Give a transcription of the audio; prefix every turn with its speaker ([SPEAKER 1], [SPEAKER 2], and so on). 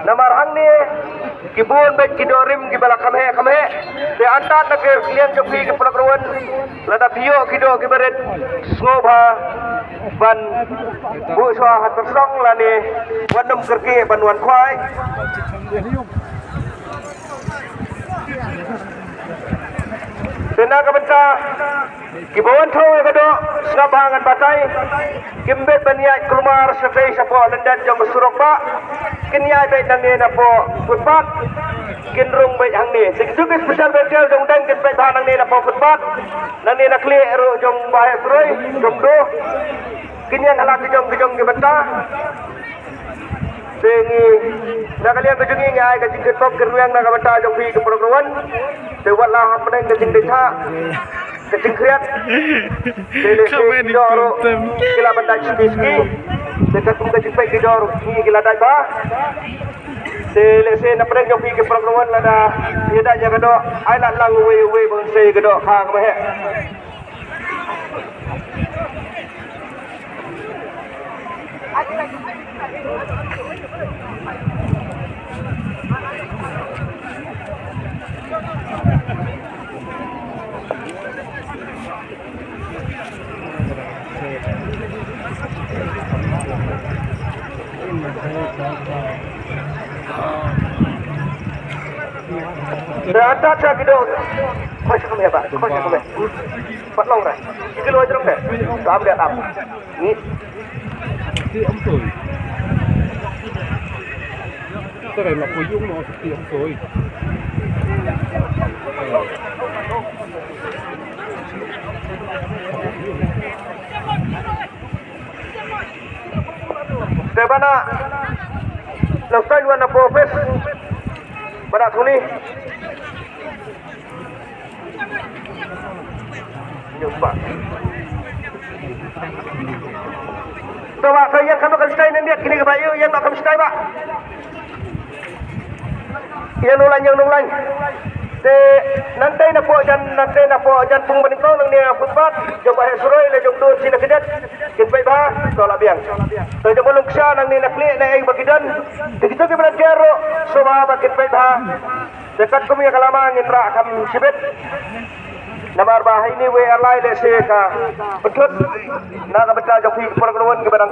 [SPEAKER 1] Namarhang ni kibun baik kidorim kibala kame de antat nak klian joki ke pelakuan lada bio kido kibaret sngobha ban bu swa hat song la ni wadam kerki banwan khwai Tena kabenta kibawan thau kado sabangan batai kimbet baniat kelumar sefei sapo lendan jong surok ba kinyai baik nang ni napo futpat kinrung baik hang ni siksuki special bengkel jong dang kin baik nang ni napo futpat nang ni nak kli ero jong bahaya suroi jong do kinyan halak jong kibenta Sengi nak kalian kejungi ngai kajing ketop keruang nak kabenta jong pi ke program Tewat lah apa yang kecing desa, kecing kriat,
[SPEAKER 2] Komen di Kultum.
[SPEAKER 1] Kila bandai ski, dekat pun kecing baik di jor, ini kila dai bah. Selesai nak pergi joki ke program lada, tidak jaga do, ailat lang we bangsa ke do, khang bah. Dah tak kita macam kami apa? Macam kami. Patlang dah. Kita luar jeruk deh. Sam dia tam. Ni.
[SPEAKER 2] Thì ông tuổi cái này là phối dung nó thì ông tuổi
[SPEAKER 1] Dari mana? Lakukan dua nak profes. Pada sini. Jumpa. Coba saya kamu akan stay nanti kini ke bayu yang tak akan stay pak. Yang nulan. Nanti nak po jan pung menikau nang dia futbat. Coba hesuroi le jom dur sini kedet. Kin baik bah tolak biang. So jom luksa nang ni nak klik nang bagidan. Begitu ke benar kero soba bakin baik bah. Dekat kami kalama ngindra kam sibet. Namar bah ini we alai le se ka. Betul. Nak beta joki perkeluan ke barang